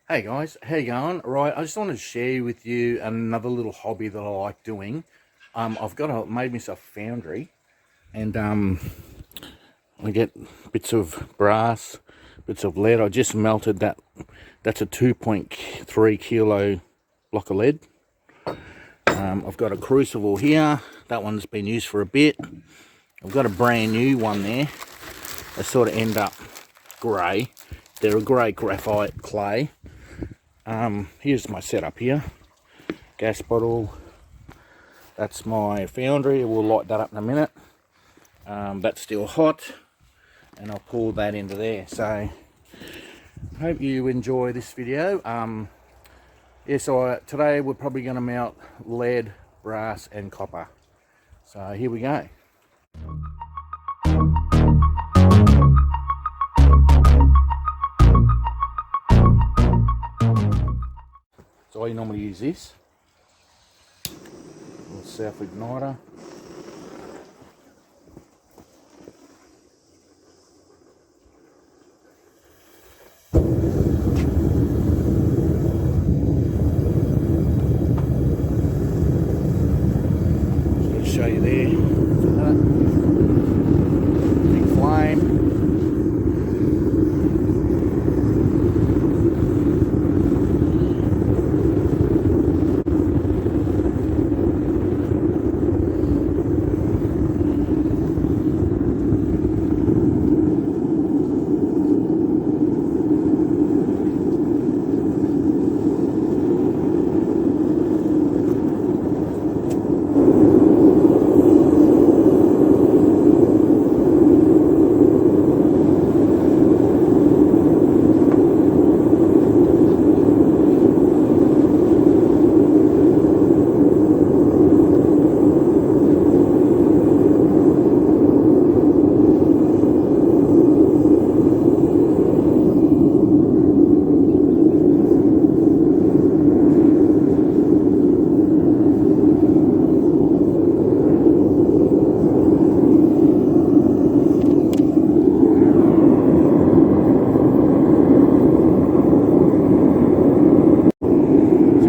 Hey guys, how you going? Right, I just wanted to share with you another little hobby that I like doing. Made myself a foundry, and I get bits of brass, bits of lead. I just melted that. That's a 2.3 kilo block of lead. I've got a crucible here. That one's been used for a bit. I've got a brand new one there. They sort of end up grey. They're a grey graphite clay. Here's my setup here. Gas bottle. That's my foundry. We'll light that up in a minute. That's still hot, and I'll pour that into there. So hope you enjoy this video. Today we're probably going to melt lead, brass and copper. So here we go. So I normally use this self igniter. Show you there. Big flame.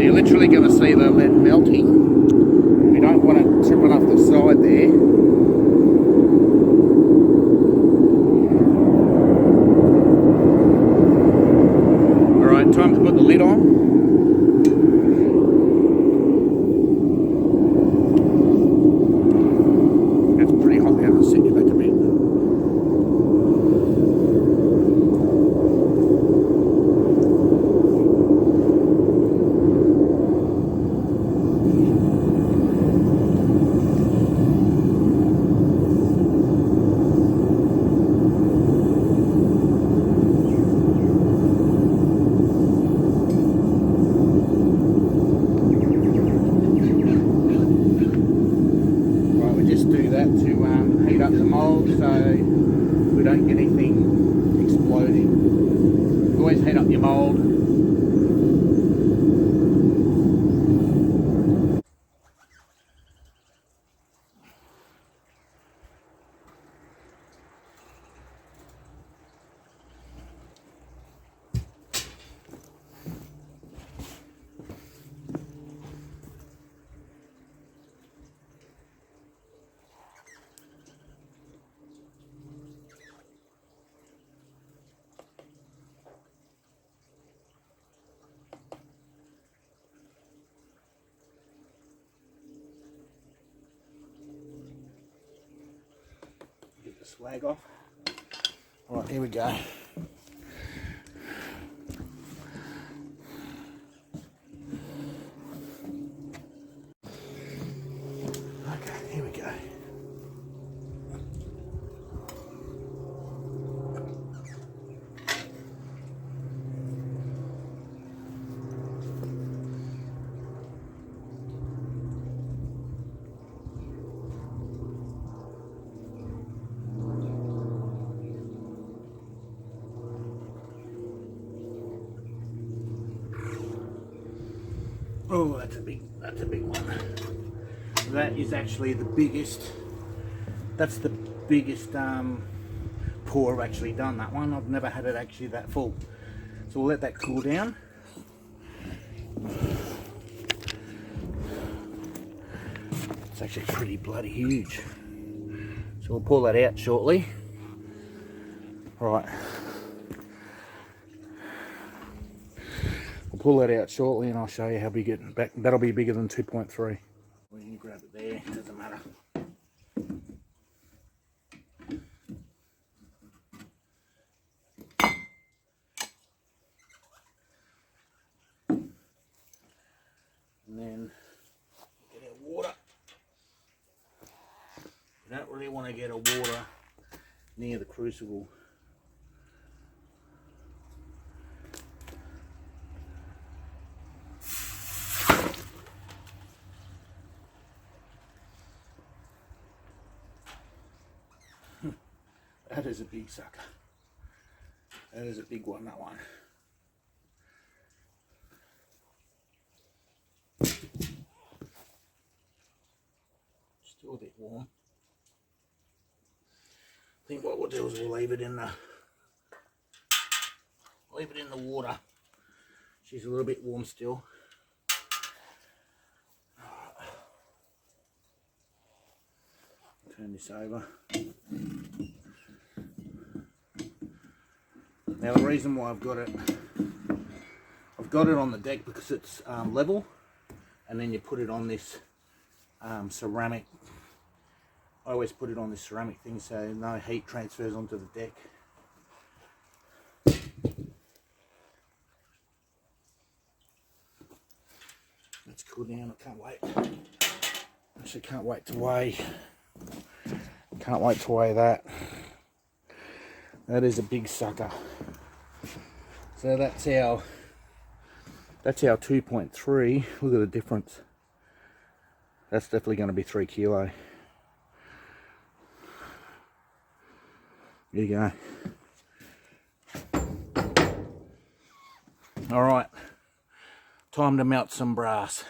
Literally going to see the lead melting. We don't want it tripping off the side there. Alright, time to put the lid on. That's pretty hot now. I'll set you back a bit. To heat up the mould so we don't get anything exploding. Always heat up your mould. Slag off. Right, here we go. Okay, here we go. Oh, that's a big one. That is actually the biggest. That's the biggest pour I've actually done. That one, I've never had it actually that full. So we'll let that cool down. It's actually pretty bloody huge. So we'll pull that out shortly. Right. We'll pull that out shortly and I'll show you how big it, that'll be bigger than 2.3. Well, you can grab it there, doesn't matter. And then get our water. You don't really want to get a water near the crucible. That is a big sucker. That is a big one, that one. Still a bit warm. I think what we'll do is we'll leave it in the water. She's a little bit warm still. Turn this over. Now the reason why I've got it on the deck because it's level, and then you put it on this ceramic. I always put it on this ceramic thing so no heat transfers onto the deck. Let's cool down. I can't wait. Actually, can't wait to weigh. Can't wait to weigh that. That is a big sucker. So that's our 2.3. Look at the difference. That's definitely going to be 3 kilo. There you go. All right, time to melt some brass.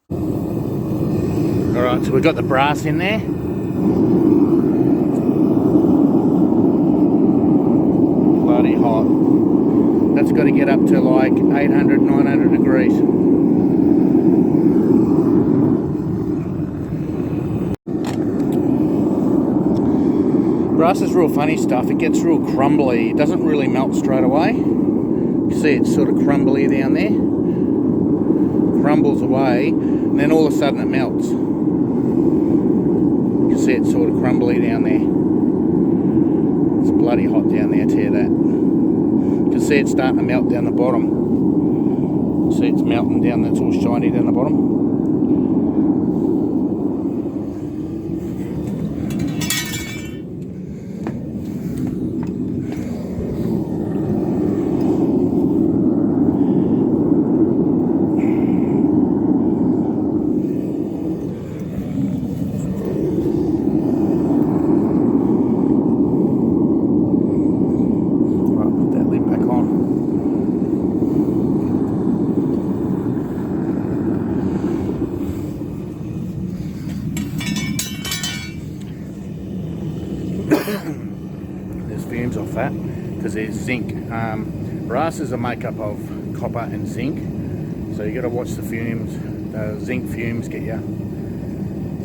All right, so we've got the brass in there. Bloody hot. That's got to get up to like 800, 900 degrees. Brass is real funny stuff. It gets real crumbly. It doesn't really melt straight away. You see it's sort of crumbly down there. Crumbles away, and then all of a sudden it melts. You can see it's sort of crumbly down there. It's bloody hot down there, I tell you that. You can see it's starting to melt down the bottom. See it's melting down, that's all shiny down the bottom. There's fumes off that because there's zinc. Brass is a makeup of copper and zinc, so you got to watch the fumes. The zinc fumes get you,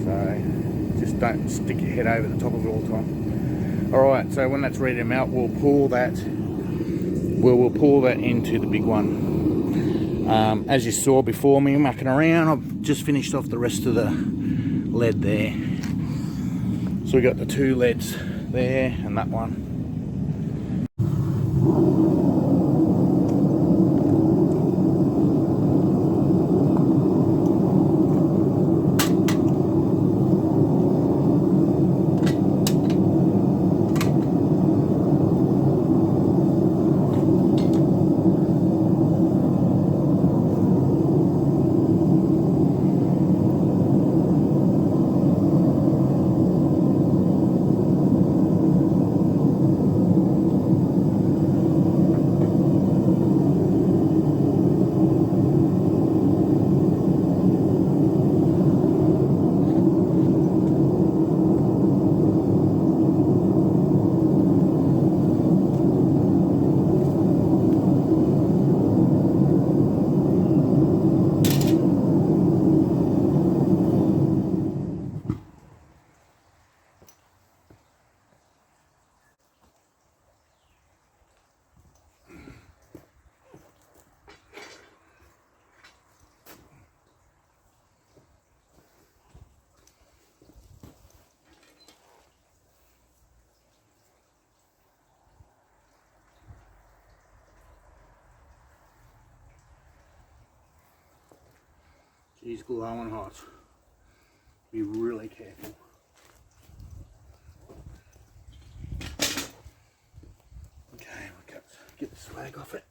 so just don't stick your head over the top of it all the time. All right, so when that's ready to melt, we'll pour that into the big one. As you saw before me mucking around, I've just finished off the rest of the lead there. So we got the 2 leads there and that one. She's glowing hot. Be really careful. Okay, we'll get the slag off it.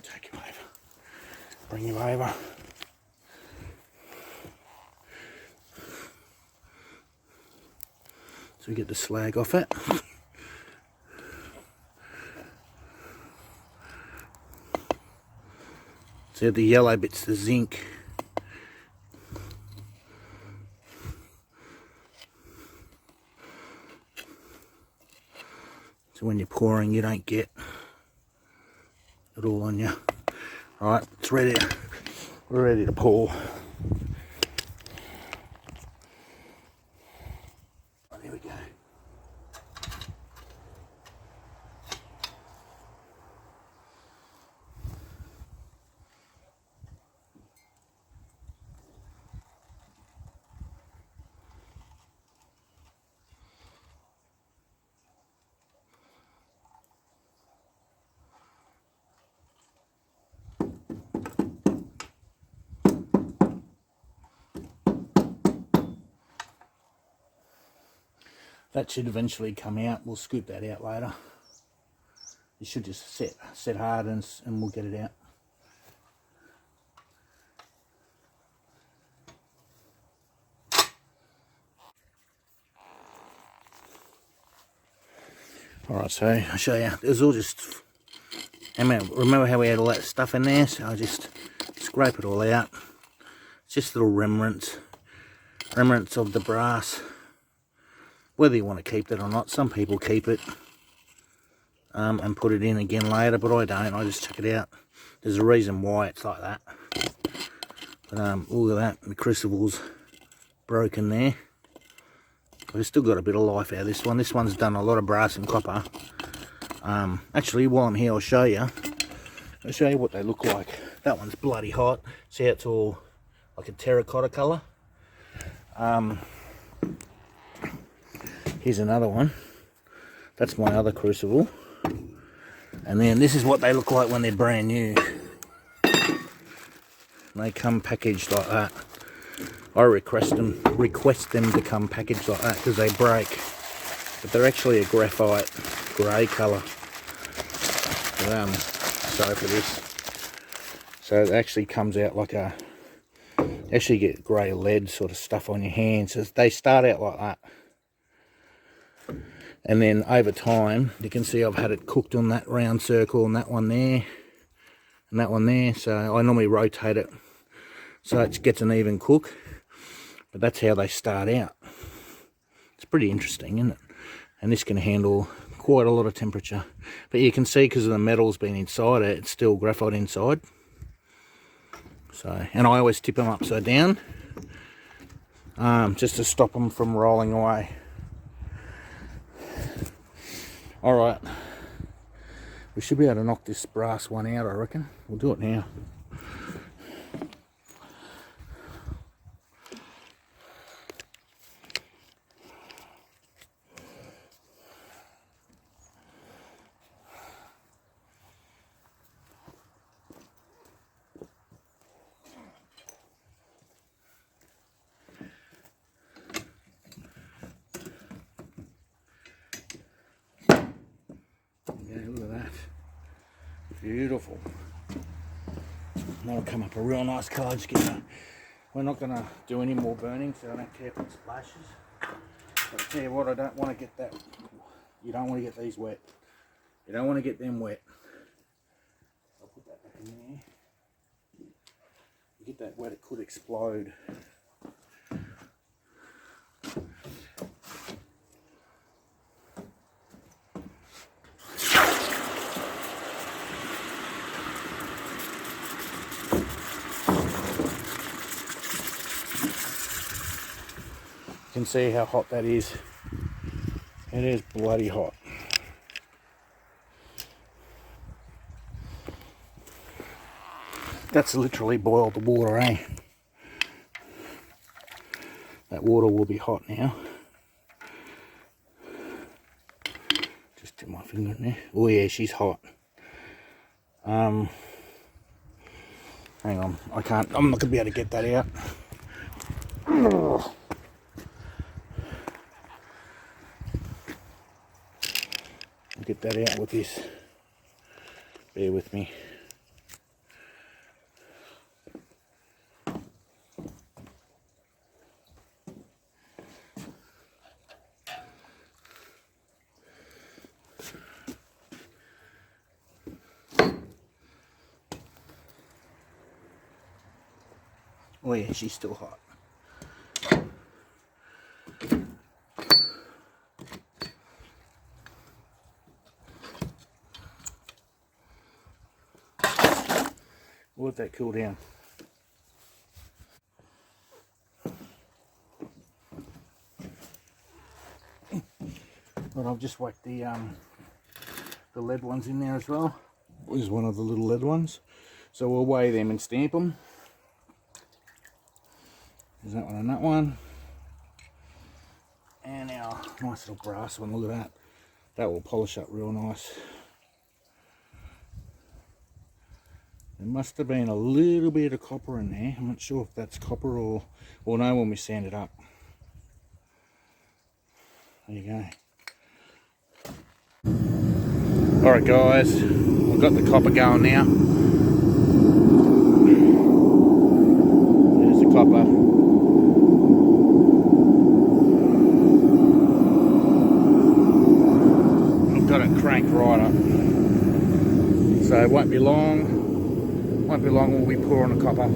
Take you over. Bring you over. So we get the slag off it. So the yellow bit's the zinc. So when you're pouring, you don't get it all on you. Alright, it's ready. We're ready to pour. There we go. That should eventually come out. We'll scoop that out later. You should just set hard and we'll get it out. Alright, so I'll show you. There's all just, remember how we had all that stuff in there? So I just scrape it all out. It's just little remnants of the brass. Whether you want to keep that or not, some people keep it and put it in again later, but I don't. I just chuck it out. There's a reason why it's like that. But look at that, the crucible's broken there. We've still got a bit of life out of this one. This one's done a lot of brass and copper. Actually, while I'm here, I'll show you what they look like. That one's bloody hot. See how it's all like a terracotta colour. Here's another one. That's my other crucible. And then this is what they look like when they're brand new. They come packaged like that. I request them to come packaged like that because they break. But they're actually a graphite grey colour. Sorry for this. So it actually comes out like a... Actually get grey lead sort of stuff on your hands. So they start out like that. And then over time, you can see I've had it cooked on that round circle and that one there. And that one there. So I normally rotate it so it gets an even cook. But that's how they start out. It's pretty interesting, isn't it? And this can handle quite a lot of temperature. But you can see because of the metal's been inside it, it's still graphite inside. So, and I always tip them upside down. Just to stop them from rolling away. Alright. We should be able to knock this brass one out, I reckon. We'll do it now. Look at that. Beautiful. That'll come up a real nice colour. We're not going to do any more burning, so I don't care if it splashes. But I tell you what, I don't want to get that. You don't want to get these wet. You don't want to get them wet. I'll put that back in there. You get that wet, it could explode. You can see how hot that is. It is bloody hot. That's literally boiled the water, eh? That water will be hot now. Just dip my finger in there. Oh yeah, she's hot. Hang on, I'm not gonna be able to get that out. I'll get that out with this. Bear with me. Oh yeah, she's still hot. We'll let that cool down. But I've just whacked the lead ones in there as well. This is one of the little lead ones. So we'll weigh them and stamp them. There's that one and that one. And our nice little brass one, look at that. That will polish up real nice. There must have been a little bit of copper in there. I'm not sure if that's copper or we'll know when we sand it up. There you go. Alright guys, I've got the copper going now. There's the copper. I've got it cranked right up. So it won't be long. Won't be long when we pour on the copper.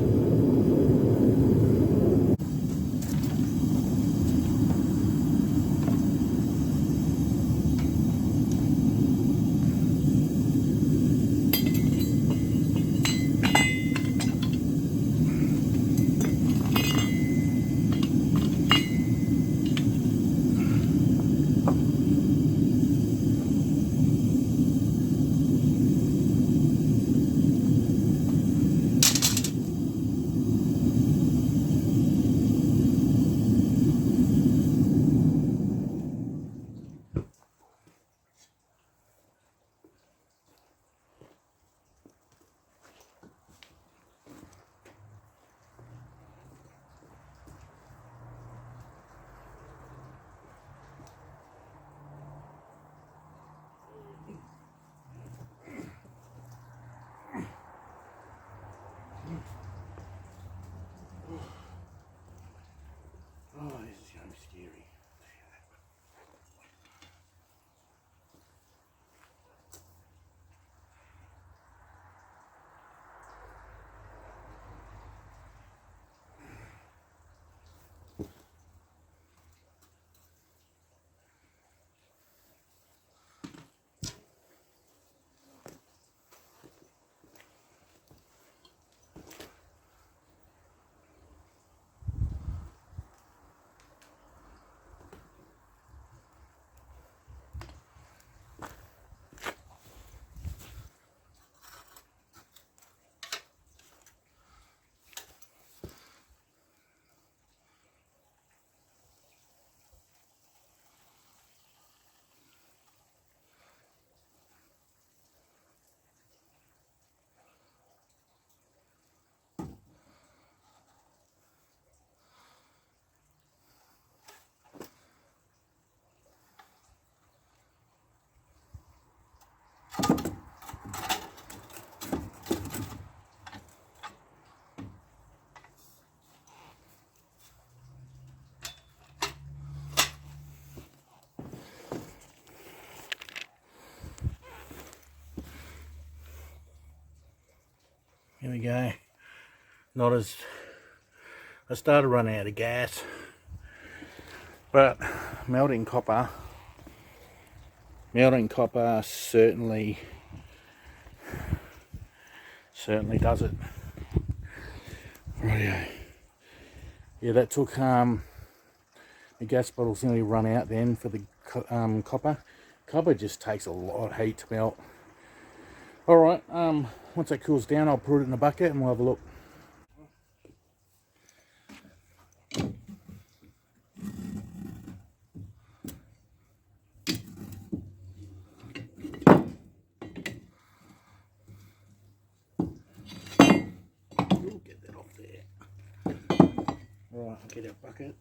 Oh, this is going to be scary. Here we go. Not as I started running out of gas, but melting copper certainly does it. Rightio. Yeah, that took the gas bottle's nearly run out then for the copper. Copper just takes a lot of heat to melt. Alright, once that cools down, I'll put it in a bucket and we'll have a look. get our bucket.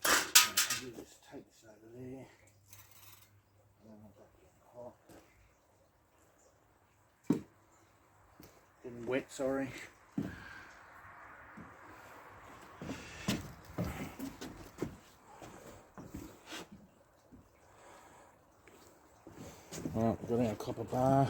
I'll just take this over there. And then I'll get hot. Getting wet, sorry. Alright, we've got our copper bar.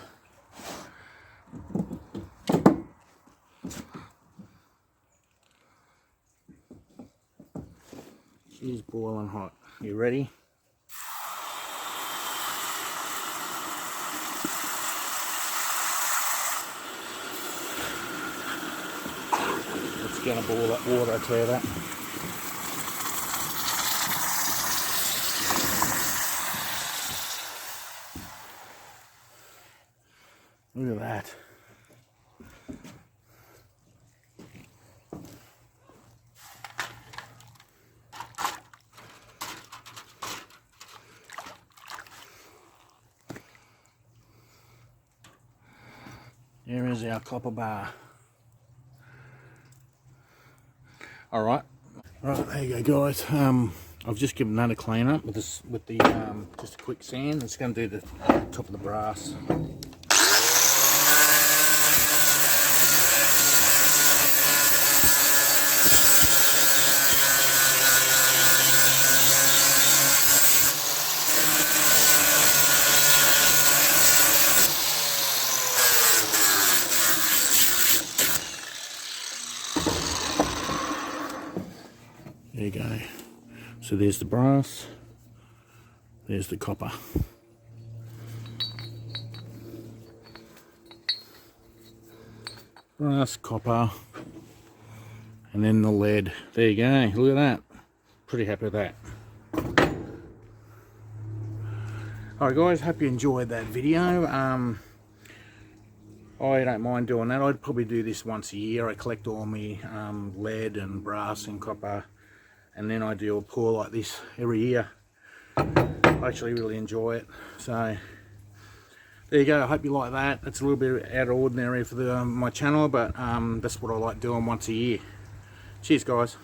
She's boiling hot. You ready? It's going to boil that water, I tell you that. Look at that. There is our copper bar. Alright. Right, there you go guys. I've just given that a clean up with this just a quick sand. It's going to do the top of the brass. There you go. So there's the brass, there's the copper. Brass, copper, and then the lead. There you go, look at that. Pretty happy with that. Alright guys, hope you enjoyed that video. I don't mind doing that. I'd probably do this once a year. I collect all my lead and brass and copper, and then I do a pour like this every year. I actually really enjoy it. So there you go. I hope you like that. It's a little bit out of ordinary for my channel, but that's what I like doing once a year. Cheers guys.